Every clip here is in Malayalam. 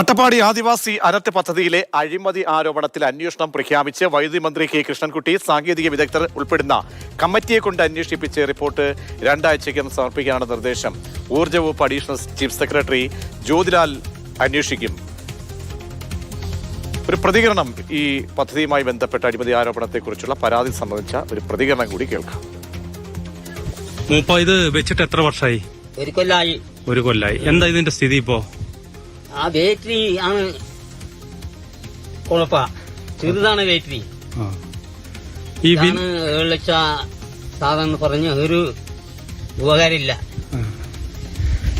അട്ടപ്പാടി ആദിവാസി അനർട്ട് പദ്ധതിയിലെ അഴിമതി ആരോപണത്തിൽ അന്വേഷണം പ്രഖ്യാപിച്ച് വൈദ്യുതി മന്ത്രി കെ കൃഷ്ണൻകുട്ടി സാങ്കേതിക വിദഗ്ധർ ഉൾപ്പെടുന്ന കമ്മിറ്റിയെ കൊണ്ട് അന്വേഷിപ്പിച്ച് റിപ്പോർട്ട് 2 ആഴ്ചയ്ക്കകം സമർപ്പിക്കാനാണ് നിർദ്ദേശം. ഊർജ്ജ വകുപ്പ് അഡീഷണൽ ചീഫ് സെക്രട്ടറി ജ്യോതിലാൽ അന്വേഷിക്കും. ഒരു പ്രതികരണം ഈ പദ്ധതിയുമായി ബന്ധപ്പെട്ട അഴിമതി ആരോപണത്തെക്കുറിച്ചുള്ള പരാതി സംബന്ധിച്ച ഒരു പ്രതികരണം കൂടി കേൾക്കാം. ഇത് വെച്ചിട്ട് എത്ര വർഷമായി? ഒരു കൊല്ലായി. എന്താ ഇതിന്റെ സ്ഥിതി ഇപ്പോ? ആ ബാറ്ററി ആണ് കുഴപ്പ, ചെറുതാണ് ബാറ്ററി. ഈ 7 ലക്ഷം സാധനം പറഞ്ഞ ഒരു ഉപകാരമില്ല.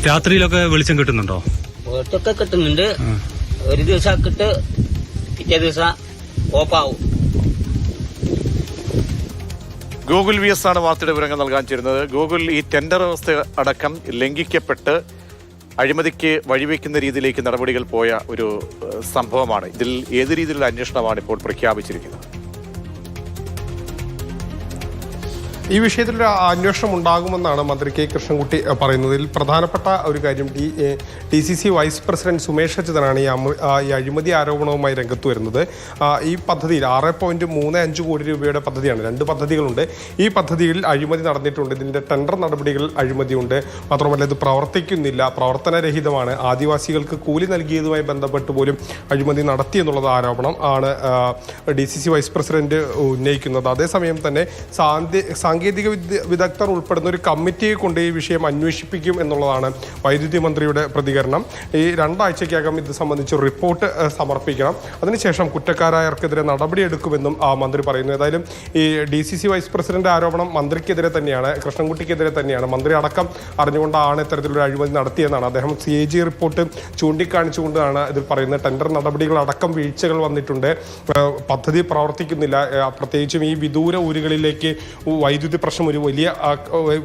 രാത്രിയിലൊക്കെ വെളിച്ചം കിട്ടുന്നുണ്ടോ? ഒറ്റൊക്കെ കിട്ടുന്നുണ്ട്. ഒരു ദിവസം കിട്ട്, പിറ്റേ ദിവസം ഓഫാവും. ഗൂഗിൾ VS ആണ് വാർത്തയുടെ വിവരങ്ങൾ നൽകാൻ ചേരുന്നത്. ഗൂഗിൾ, ഈ ടെൻഡർ വ്യവസ്ഥ അടക്കം ലംഘിക്കപ്പെട്ട് അഴിമതിക്ക് വഴിവെക്കുന്ന രീതിയിലേക്ക് നടപടികൾ പോയ ഒരു സംഭവമാണ്. ഇതിൽ ഏത് രീതിയിലുള്ള അന്വേഷണമാണ് ഇപ്പോൾ പ്രഖ്യാപിച്ചിരിക്കുന്നത്? ഈ വിഷയത്തിലൊരു അന്വേഷണം ഉണ്ടാകുമെന്നാണ് മന്ത്രി കെ കൃഷ്ണൻകുട്ടി പറയുന്നത്. ഇതിൽ പ്രധാനപ്പെട്ട ഒരു കാര്യം DCC വൈസ് പ്രസിഡന്റ് സുമേഷ് അച്യുതനാണ് ഈ അഴിമതി ആരോപണവുമായി രംഗത്ത് വരുന്നത്. ഈ പദ്ധതിയിൽ 6.35 കോടി രൂപയുടെ പദ്ധതിയാണ്. 2 പദ്ധതികളുണ്ട്. ഈ പദ്ധതിയിൽ അഴിമതി നടന്നിട്ടുണ്ട്. ഇതിൻ്റെ ടെൻഡർ നടപടികൾ അഴിമതിയുണ്ട്. മാത്രമല്ല ഇത് പ്രവർത്തിക്കുന്നില്ല, പ്രവർത്തനരഹിതമാണ്. ആദിവാസികൾക്ക് കൂലി നൽകിയതുമായി ബന്ധപ്പെട്ട് പോലും അഴിമതി നടത്തിയെന്നുള്ളത് ആരോപണം ആണ് DCC വൈസ് പ്രസിഡന്റ് ഉന്നയിക്കുന്നത്. അതേസമയം തന്നെ സാങ്കേതിക വിദഗ്ധർ ഉൾപ്പെടുന്ന ഒരു കമ്മിറ്റിയെ കൊണ്ട് ഈ വിഷയം അന്വേഷിപ്പിക്കും എന്നുള്ളതാണ് വൈദ്യുതി മന്ത്രിയുടെ പ്രതികരണം. ഈ 2 ആഴ്ചയ്ക്കകം ഇത് സംബന്ധിച്ച് റിപ്പോർട്ട് സമർപ്പിക്കണം. അതിനുശേഷം കുറ്റക്കാരായവർക്കെതിരെ നടപടിയെടുക്കുമെന്നും മന്ത്രി പറയുന്നു. ഏതായാലും ഈ DCC വൈസ് പ്രസിഡന്റ് ആരോപണം മന്ത്രിക്കെതിരെ തന്നെയാണ്, കൃഷ്ണൻകുട്ടിക്കെതിരെ തന്നെയാണ്. മന്ത്രി അടക്കം അറിഞ്ഞുകൊണ്ടാണ് ഇത്തരത്തിലൊരു അഴിമതി നടത്തിയെന്നാണ് അദ്ദേഹം CAG റിപ്പോർട്ട് ചൂണ്ടിക്കാണിച്ചുകൊണ്ടാണ് ഇതിൽ പറയുന്നത്. ടെൻഡർ നടപടികളടക്കം വീഴ്ചകൾ വന്നിട്ടുണ്ട്, പദ്ധതി പ്രവർത്തിക്കുന്നില്ല. പ്രത്യേകിച്ചും ഈ വിദൂര ഊരുകളിലേക്ക് വൈദ്യുതി പ്രശ്നം ഒരു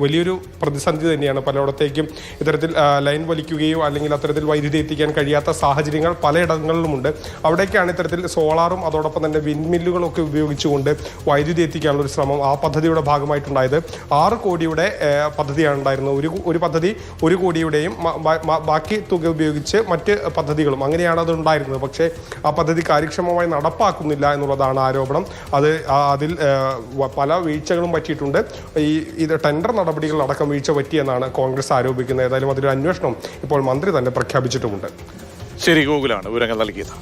വലിയൊരു പ്രതിസന്ധി തന്നെയാണ്. പലയിടത്തേക്കും ഇത്തരത്തിൽ ലൈൻ വലിക്കുകയോ അല്ലെങ്കിൽ അത്തരത്തിൽ വൈദ്യുതി എത്തിക്കാൻ കഴിയാത്ത സാഹചര്യങ്ങൾ പലയിടങ്ങളിലുമുണ്ട്. അവിടേക്കാണ് ഇത്തരത്തിൽ സോളാറും അതോടൊപ്പം തന്നെ വിൻമില്ലുകളൊക്കെ ഉപയോഗിച്ചുകൊണ്ട് വൈദ്യുതി എത്തിക്കാനുള്ള ഒരു ശ്രമം ആ പദ്ധതിയുടെ ഭാഗമായിട്ടുണ്ടായത്. 6 കോടിയുടെ പദ്ധതിയാണ് ഉണ്ടായിരുന്നത്. ഒരു പദ്ധതി 1 കോടിയുടെയും ബാക്കി തുക ഉപയോഗിച്ച് മറ്റ് പദ്ധതികളും അങ്ങനെയാണ് അത് ഉണ്ടായിരുന്നത്. പക്ഷേ ആ പദ്ധതി കാര്യക്ഷമമായി നടപ്പാക്കുന്നില്ല എന്നുള്ളതാണ് ആരോപണം. അതിൽ പല വീഴ്ചകളും പറ്റിയിട്ടുണ്ട്. ഇത് ടെൻഡർ നടപടികൾ അടക്കം വീഴ്ച പറ്റിയെന്നാണ് കോൺഗ്രസ് ആരോപിക്കുന്നത്. ഏതായാലും അതിലൊരു അന്വേഷണം ഇപ്പോൾ മന്ത്രി തന്നെ പ്രഖ്യാപിച്ചിട്ടുമുണ്ട്. ശരി, ഗൂഗിളാണ് വിവരങ്ങൾ നൽകിയത്.